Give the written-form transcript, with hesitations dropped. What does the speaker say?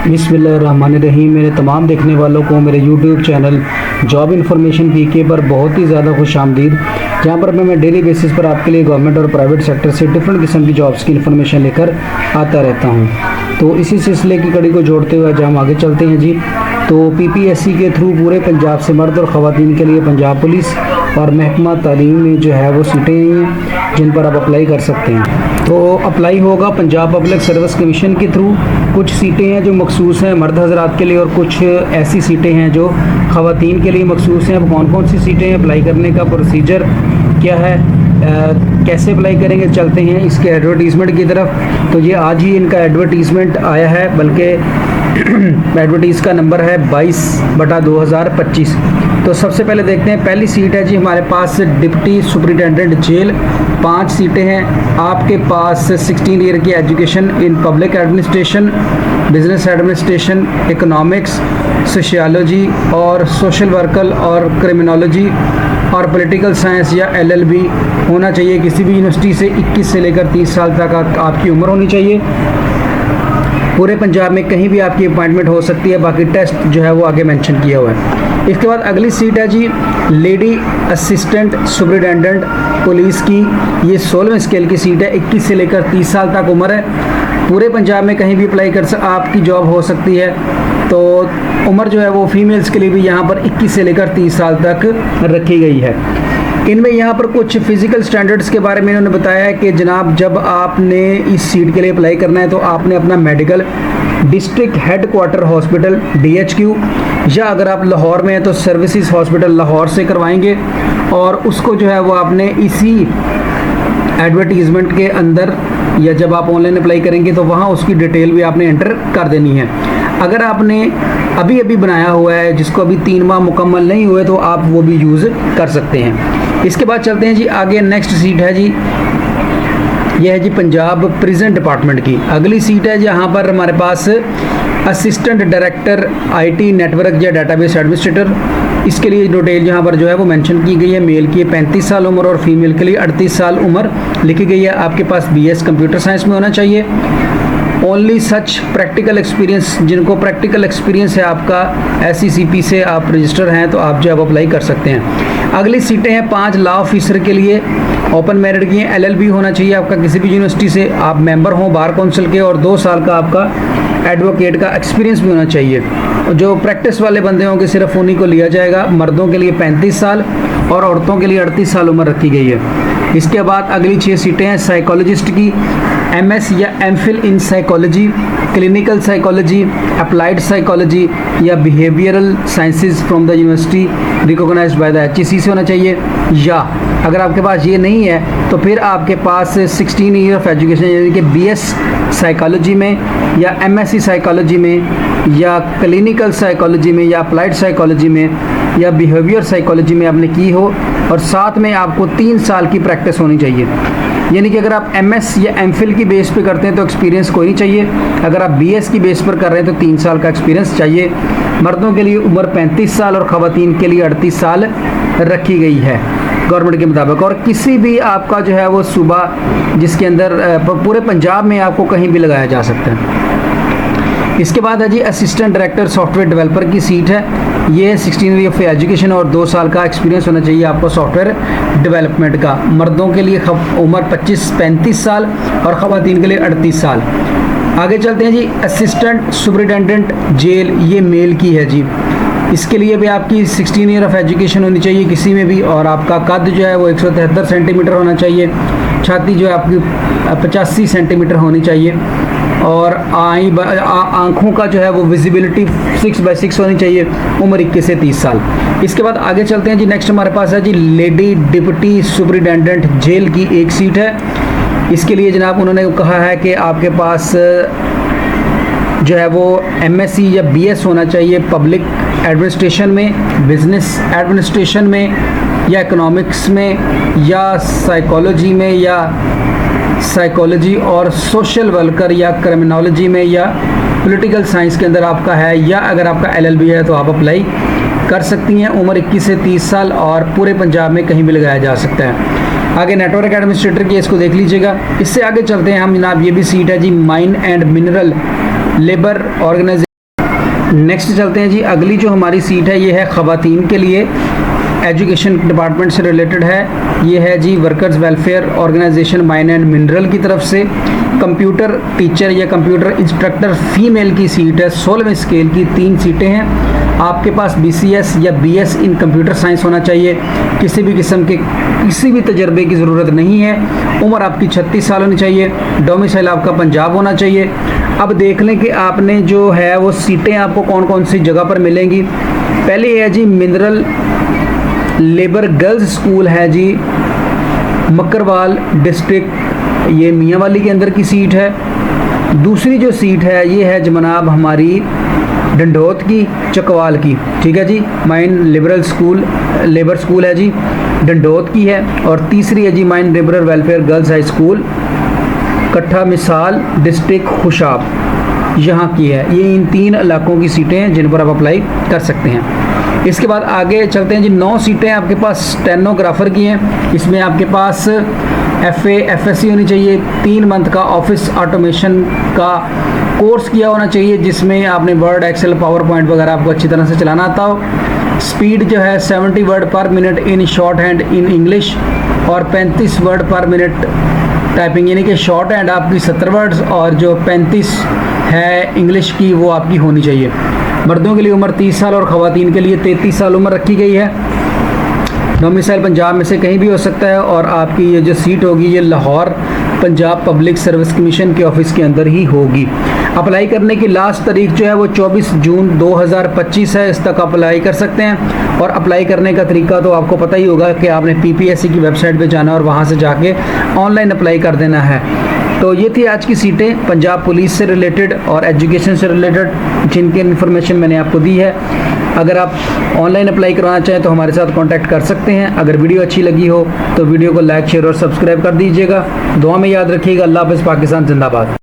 बिस्मिल्लाहिर्रहमानिर्रहीम। मेरे तमाम देखने वालों को मेरे यूट्यूब चैनल जॉब इन्फॉर्मेशन पीके पर बहुत ही ज़्यादा खुश आमदीद, जहाँ पर मैं डेली बेसिस पर आपके लिए गवर्नमेंट और प्राइवेट सेक्टर से डिफरेंट किस्म की जॉब्स की इन्फॉर्मेशन लेकर आता रहता हूँ। तो इसी सिलसिले की कड़ी को जोड़ते हुए आज हम आगे चलते हैं जी। तो पीपीएससी के थ्रू पूरे पंजाब से मर्द और ख़वातीन के लिए पंजाब पुलिस और महकमा तालीम में जो है वो सीटें आई हैं जिन पर आप अप्लाई कर सकते हैं। तो अप्लाई होगा पंजाब पब्लिक सर्विस कमीशन के थ्रू। कुछ सीटें हैं जो मखसूस हैं मर्द हजरात के लिए और कुछ ऐसी सीटें हैं जो ख़वातीन के लिए मखसूस हैं। अब कौन कौन सी सीटें हैं, अप्लाई करने का प्रोसीजर क्या है, कैसे अप्लाई करेंगे, चलते हैं इसके एडवर्टीज़मेंट की तरफ। तो ये आज ही इनका एडवर्टीज़मेंट आया है, बल्कि एडवर्टीज़ का नंबर है 22/2025। तो सबसे पहले देखते हैं, पहली सीट है जी हमारे पास डिप्टी सुपरिटेंडेंट जेल। 5 सीटें हैं। आपके पास 16 ईयर की education in public administration, business administration, economics, sociology और सोशल वर्कर और क्रिमिनोलॉजी और पॉलिटिकल साइंस या LLB होना चाहिए। किसी भी यूनिवर्सिटी से 21 से लेकर 30 साल तक आपकी उम्र होनी चाहिए। पूरे पंजाब में कहीं भी आपकी अपॉइंटमेंट हो सकती है, बाकी टेस्ट जो है वो आगे मेंशन किया हुआ है। इसके बाद अगली सीट है जी लेडी असिस्टेंट सुपरिटेंडेंट पुलिस की। ये 16वें स्केल की सीट है। 21 से लेकर 30 साल तक उम्र है। पूरे पंजाब में कहीं भी अप्लाई कर आपकी जॉब हो सकती है। तो उम्र जो है वो फीमेल्स के लिए भी यहाँ पर 21 से लेकर 30 साल तक रखी गई है। इनमें यहाँ पर कुछ फिज़िकल स्टैंडर्ड्स के बारे में इन्होंने बताया है कि जनाब जब आपने इस सीट के लिए अप्लाई करना है तो आपने अपना medical district head quarter hospital DHQ या अगर आप लाहौर में हैं तो सर्विसेज हॉस्पिटल लाहौर से करवाएंगे, और उसको जो है वो आपने इसी एडवर्टीज़मेंट के अंदर या जब आप ऑनलाइन अप्लाई करेंगे तो वहाँ उसकी डिटेल भी आपने एंटर कर देनी है। अगर आपने अभी अभी बनाया हुआ है जिसको अभी 3 माह मुकम्मल नहीं हुए तो आप वो भी यूज़ कर सकते हैं। इसके बाद चलते हैं जी आगे। नेक्स्ट सीट है जी, यह है जी पंजाब प्रिजन डिपार्टमेंट की अगली सीट है। जहाँ पर हमारे पास असिस्टेंट डायरेक्टर IT नेटवर्क या डेटाबेस एडमिनिस्ट्रेटर, इसके लिए डिटेल यहाँ पर जो है वो मेंशन की गई है। मेल की 35 साल उम्र और फीमेल के लिए 38 साल उम्र लिखी गई है। आपके पास BS कंप्यूटर साइंस में होना चाहिए। ओनली सच प्रैक्टिकल एक्सपीरियंस, जिनको प्रैक्टिकल एक्सपीरियंस है आपका SCCP से आप रजिस्टर हैं तो आप जो है अप्लाई कर सकते हैं। अगली सीटें हैं 5 लॉ ऑफिसर के लिए। ओपन मेरिट की हैं। LLB होना चाहिए आपका किसी भी यूनिवर्सिटी से, आप मेंबर हों बार काउंसिल के, और 2 साल का आपका एडवोकेट का एक्सपीरियंस भी होना चाहिए। जो प्रैक्टिस वाले बंदे होंगे सिर्फ उन्हीं को लिया जाएगा। मर्दों के लिए 35 साल और औरतों के लिए 38 साल उम्र रखी गई है। इसके बाद अगली 6 सीटें हैं साइकोलॉजिस्ट की। MS या MPhil in psychology, clinical psychology, applied psychology या behavioural sciences from the university recognised by the HEC से होना चाहिए। या अगर आपके पास ये नहीं है तो फिर आपके पास 16 ईयर ऑफ एजुकेशन यानी कि BS साइकोलॉजी में या MSc साइकोलॉजी में या क्लिनिकल साइकोलॉजी में या अप्लाइड साइकोलॉजी में या बिहेवियर साइकोलॉजी में आपने की हो, और साथ में आपको 3 साल की प्रैक्टिस होनी चाहिए। यानी कि अगर आप MS या MPhil की बेस पे करते हैं तो एक्सपीरियंस कोई नहीं चाहिए। अगर आप BS की बेस पर कर रहे हैं तो 3 साल का एक्सपीरियंस चाहिए। मर्दों के लिए उम्र 35 साल और ख़वातीन के लिए 38 साल रखी गई है गवर्नमेंट के मुताबिक। और किसी भी आपका जो है वो सूबा जिसके अंदर पूरे पंजाब में आपको कहीं भी लगाया जा सकता है। इसके बाद है जी असिस्टेंट डायरेक्टर सॉफ्टवेयर डेवलपर की सीट है। ये 16 ईयर ऑफ एजुकेशन और 2 साल का एक्सपीरियंस होना चाहिए आपको सॉफ्टवेयर डेवलपमेंट का। मर्दों के लिए उम्र 25-35 साल और ख़वातीन के लिए 38 साल। आगे चलते हैं जी असिस्टेंट सुपरिटेंडेंट जेल, ये मेल की है जी। इसके लिए भी आपकी 16 ईयर ऑफ एजुकेशन होनी चाहिए किसी में भी, और आपका कद जो है वो 173 सेंटीमीटर होना चाहिए। छाती जो है आपकी 85 सेंटीमीटर होनी चाहिए, और आँखों का जो है वो विजिबिलिटी 6/6 होनी चाहिए। उम्र 21 से 30 साल। इसके बाद आगे चलते हैं जी। नेक्स्ट हमारे पास है जी लेडी डिप्टी सुपरिटेंडेंट जेल की एक सीट है। इसके लिए जनाब उन्होंने कहा है कि आपके पास जो है वो MSc या BS होना चाहिए पब्लिक एडमिनिस्ट्रेशन में, बिजनेस एडमिनिस्ट्रेशन में या इकोनॉमिक्स में या साइकोलॉजी में या साइकोलॉजी और सोशल वर्कर या क्रिमिनोलॉजी में या पॉलिटिकल साइंस के अंदर आपका है, या अगर आपका LLB है तो आप अप्लाई कर सकती हैं। उम्र 21 से 30 साल और पूरे पंजाब में कहीं भी लगाया जा सकता है। आगे नेटवर्क एडमिनिस्ट्रेटर की इसको देख लीजिएगा। इससे आगे चलते हैं हम जनाब। ये भी सीट है जी mine and mineral labour organisation next चलते हैं जी, अगली जो हमारी सीट है ये है ख़वातीन के लिए, एजुकेशन डिपार्टमेंट से रिलेटेड है। ये है जी workers welfare organisation mine and mineral की तरफ से। कंप्यूटर टीचर या कंप्यूटर इंस्ट्रक्टर फीमेल की सीट है, 16वें स्केल की 3 सीटें हैं। आपके पास BCS या BS इन कंप्यूटर साइंस होना चाहिए। किसी भी किस्म के किसी भी तजर्बे की ज़रूरत नहीं है। उम्र आपकी 36 साल होनी चाहिए। डोमिसाइल आपका पंजाब होना चाहिए। अब देख लें कि आपने जो है वो सीटें आपको कौन कौन सी जगह पर मिलेंगी। पहले है जी मिनरल लेबर गर्ल्स स्कूल है जी मकरवाल डिस्ट्रिक्ट, ये मियांवाली के अंदर की सीट है। दूसरी जो सीट है ये है जनाब हमारी डंडोत की चकवाल की, ठीक है जी, mine liberal school labour school है जी डंडोत की है। और तीसरी है जी mine liberal welfare girls high school Kattha Misal district Khushab, यहाँ की है। ये इन 3 इलाकों की सीटें हैं जिन पर आप अप्लाई कर सकते हैं। इसके बाद आगे चलते हैं जी, 9 सीटें आपके पास स्टेनोग्राफर की हैं। इसमें आपके पास FA FSC होनी चाहिए। 3 मंथ का ऑफिस ऑटोमेशन का कोर्स किया होना चाहिए, जिसमें आपने वर्ड एक्सेल पावर पॉइंट वगैरह आपको अच्छी तरह से चलाना आता हो। स्पीड जो है 70 वर्ड पर minute in short hand in English और 35 वर्ड पर मिनट टाइपिंग, यानी कि शॉर्ट हैंड आपकी 70 वर्ड्स और जो 35 है इंग्लिश की वो आपकी होनी चाहिए। मर्दों के लिए उम्र 30 साल और ख़वातीन के लिए 33 साल उम्र रखी गई है। डोमिसाइल पंजाब में से कहीं भी हो सकता है और आपकी ये जो सीट होगी ये Lahore Punjab public service commission के ऑफिस के अंदर ही होगी। अप्लाई करने की लास्ट तारीख जो है वो 24 जून 2025 है। इस तक अप्लाई कर सकते हैं। और अप्लाई करने का तरीका तो आपको पता ही होगा कि आपने PPSC की वेबसाइट पे जाना और वहाँ से जाके ऑनलाइन अप्लाई कर देना है। तो ये थी आज की सीटें पंजाब पुलिस से रिलेटेड और एजुकेशन से रिलेटेड, जिनकी इन्फॉर्मेशन मैंने आपको दी है। अगर आप ऑनलाइन अप्लाई करवाना चाहें तो हमारे साथ कांटेक्ट कर सकते हैं। अगर वीडियो अच्छी लगी हो तो वीडियो को लाइक शेयर और सब्सक्राइब कर दीजिएगा। दुआ में याद रखिएगा। अल्लाह हाफ़िज़। पाकिस्तान जिंदाबाद।